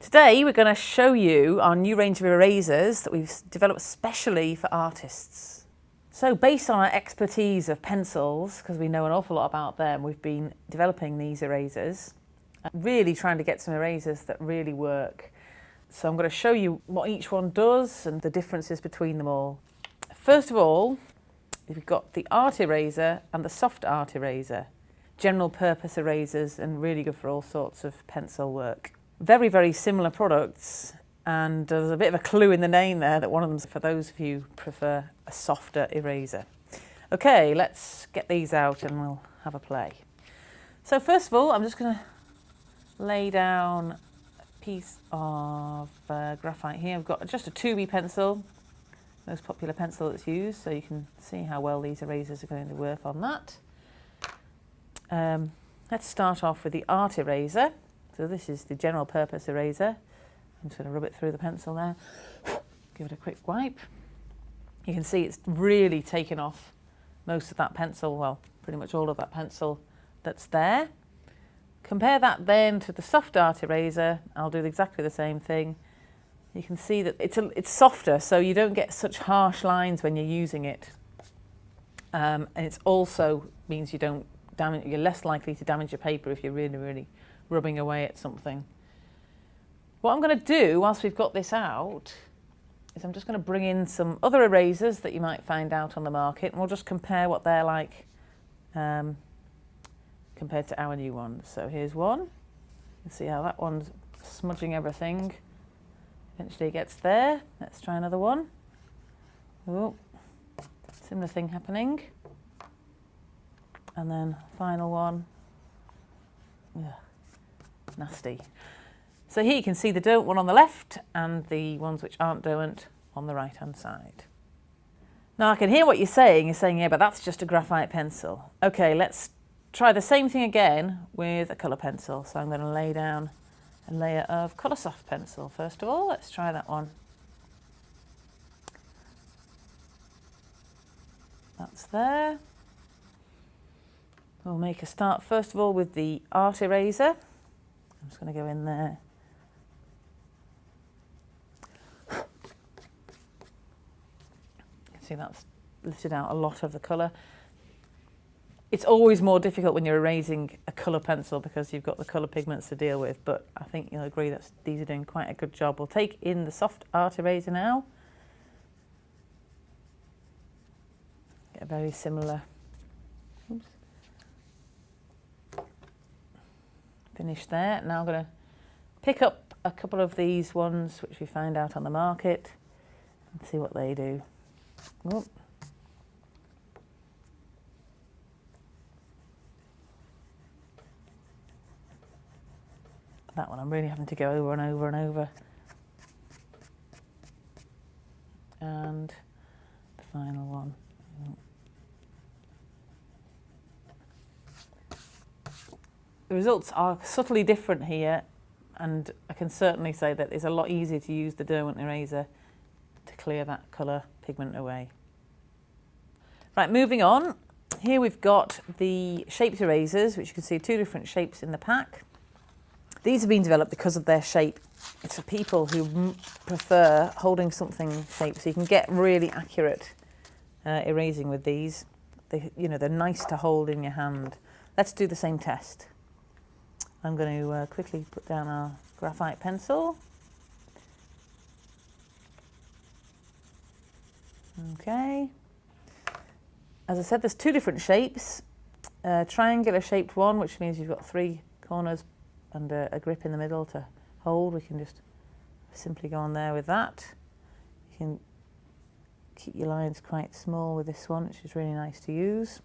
Today we're going to show you our new range of erasers that we've developed specially for artists. So based on our expertise of pencils, because we know an awful lot about them, we've been developing these erasers, really trying to get some erasers that really work. So I'm going to show you what each one does and the differences between them all. First of all, we've got the art eraser and the soft art eraser. General purpose erasers and really good for all sorts of pencil work. Very, very similar products, and there's a bit of a clue in the name there that one of them's for those of you who prefer a softer eraser. Okay, let's get these out and we'll have a play. So first of all, I'm just going to lay down a piece of graphite here. I've got just a 2B pencil, most popular pencil that's used, so you can see how well these erasers are going to work on that. Let's start off with the art eraser. So this is the general purpose eraser. I'm just going to rub it through the pencil there. Give it a quick wipe. You can see it's really taken off most of that pencil, well, pretty much all of that pencil that's there. Compare that then to the soft art eraser. I'll do exactly the same thing. You can see that it's softer, so you don't get such harsh lines when you're using it. And it also means you're less likely to damage your paper if you're really rubbing away at something. What I'm going to do whilst we've got this out is I'm just going to bring in some other erasers that you might find out on the market, and we'll just compare what they're like compared to our new ones. So here's one. You can see how that one's smudging everything. Eventually it gets there. Let's try another one. Oh, similar thing happening. And then final one. Yeah. Nasty. So here you can see the Derwent one on the left and the ones which aren't Derwent on the right hand side. Now I can hear what you're saying. You're saying, yeah, but that's just a graphite pencil. Okay, let's try the same thing again with a colour pencil. So I'm going to lay down a layer of colour soft pencil. First of all, let's try that one. That's there. We'll make a start first of all with the art eraser. I'm just going to go in there. You can see that's lifted out a lot of the colour. It's always more difficult when you're erasing a colour pencil because you've got the colour pigments to deal with, but I think you'll agree that these are doing quite a good job. We'll take in the soft art eraser now. Get a very similar finish there. Now I'm going to pick up a couple of these ones which we find out on the market and see what they do. Oh. That one I'm really having to go over and over and over. And the final one. The results are subtly different here, and I can certainly say that it's a lot easier to use the Derwent eraser to clear that colour pigment away. Right, moving on. Here we've got the shaped erasers, which you can see 2 different shapes in the pack. These have been developed because of their shape. It's for people who prefer holding something shaped, so you can get really accurate erasing with these. They're nice to hold in your hand. Let's do the same test. I'm going to quickly put down our graphite pencil. Okay. As I said, there's 2 different shapes. A triangular shaped one, which means you've got 3 corners and a grip in the middle to hold. We can just simply go on there with that. You can keep your lines quite small with this one, which is really nice to use.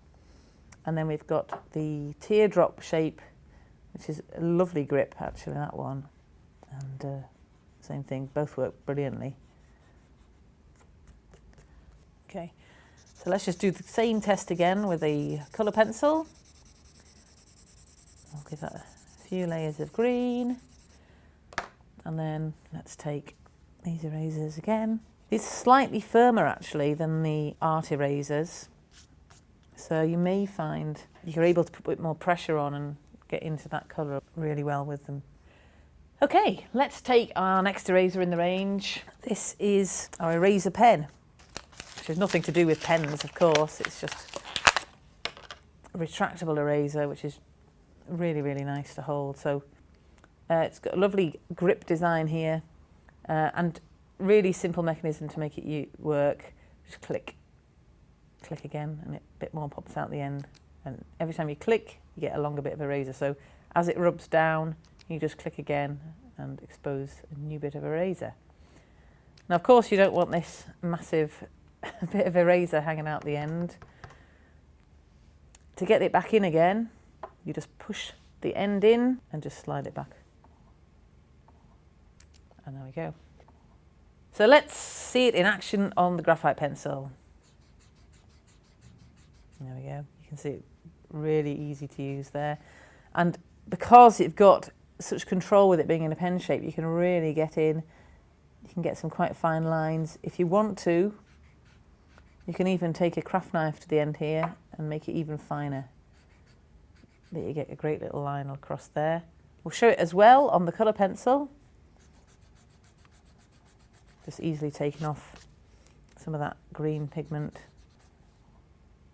And then we've got the teardrop shape, which is a lovely grip actually, that one. And same thing, both work brilliantly. Okay, so let's just do the same test again with a colour pencil. I'll give that a few layers of green. And then let's take these erasers again. It's slightly firmer actually than the art erasers. So you may find you're able to put a bit more pressure on and get into that colour really well with them. Okay, let's take our next eraser in the range. This is our eraser pen, which has nothing to do with pens, of course. It's just a retractable eraser, which is really, really nice to hold. So it's got a lovely grip design here and really simple mechanism to make it work. Just click, click again, and a bit more pops out the end. And every time you click, you get a longer bit of eraser. So as it rubs down, you just click again and expose a new bit of eraser. Now, of course, you don't want this massive bit of eraser hanging out the end. To get it back in again, you just push the end in and just slide it back. And there we go. So let's see it in action on the graphite pencil. There we go. You can see it really easy to use there. And because you've got such control with it being in a pen shape, you can really get in. You can get some quite fine lines. If you want to, you can even take a craft knife to the end here and make it even finer. That you get a great little line across there. We'll show it as well on the colour pencil. Just easily taking off some of that green pigment.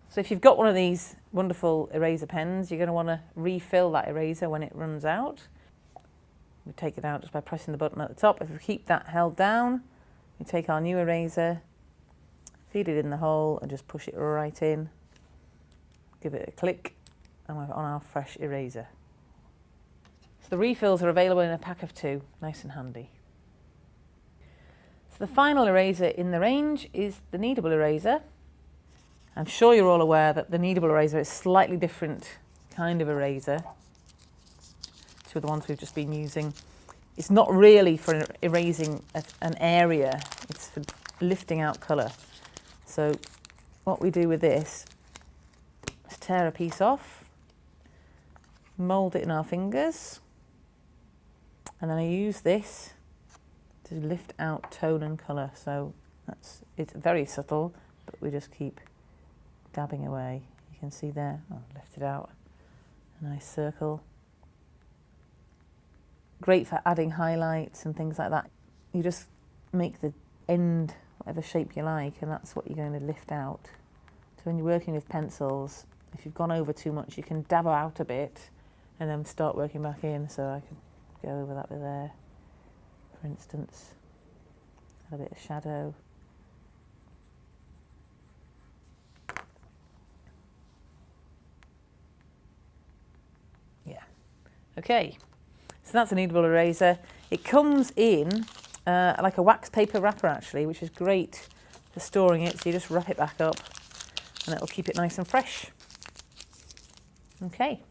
So if you've got one of these wonderful eraser pens, you're going to want to refill that eraser when it runs out. We take it out just by pressing the button at the top. If we keep that held down, we take our new eraser, feed it in the hole and just push it right in. Give it a click and we're on our fresh eraser. So the refills are available in a pack of 2, nice and handy. So the final eraser in the range is the kneadable eraser. I'm sure you're all aware that the kneadable eraser is a slightly different kind of eraser to the ones we've just been using. It's not really for erasing an area, it's for lifting out colour. So what we do with this is tear a piece off, mould it in our fingers, and then I use this to lift out tone and colour. So it's very subtle, but we just keep dabbing away. You can see there, lift it out, a nice circle. Great for adding highlights and things like that. You just make the end whatever shape you like, and that's what you're going to lift out. So when you're working with pencils, if you've gone over too much, you can dab out a bit and then start working back in. So I could go over that bit there, for instance, add a bit of shadow. Yeah, okay. So that's a kneadable eraser. It comes in like a wax paper wrapper actually, which is great for storing it. So you just wrap it back up and it'll keep it nice and fresh. Okay.